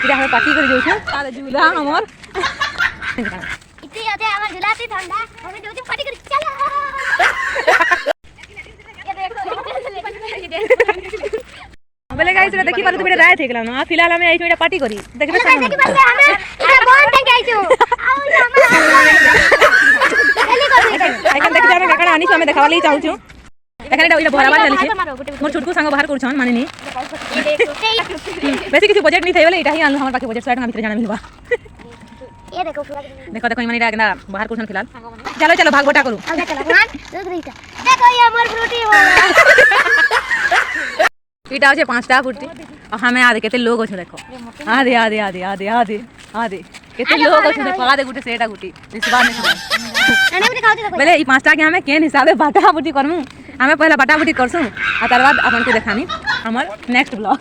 इधर हम पार्टी कर जो छे ताले झूला हमर इते आते हमर झूलाती ठंडा हमें जो पार्टी कर चला बोले गाइस देखि पारे तू बेटा राय थे गेला ना फिलहाल हमें आई छोटा पार्टी करी देखबे देखि पारे हमें बहुत टंग आइछु आइकन देख जामे काका आनी हमें देखावा ਲਈ चाहू छु एखने इटा भरावा चली छे मोर छोटकू संग बाहर कर छन माने नी बेसी किछु बजट नहीं थे बोले इटा ही आनलो हमर पाके बजट 100 टका भीतर जाना मिलबा ये देखो देखो इमानी इटा केना बाहर कर छन फिलहाल चलो चलो भाग बटा करू चलो 1 2 3 देखो ये हमर फ्रूटी हो इटा छे 5टा फ्रूटी और हमें आदे केते लोग छ देखो आदे आदे आदे आदे आदे आदे केते लोग छ देखो आदे गुटे सेटा गुटी विश्वास नहीं अने भी खाओ देखो बोले ई 5टा के हमें केन हिसाबे बाटा बुटी करमु हमें पहला बाटा बुटी करसु आ तार बाद अपन को देखानी हमर नेक्स्ट ब्लॉग।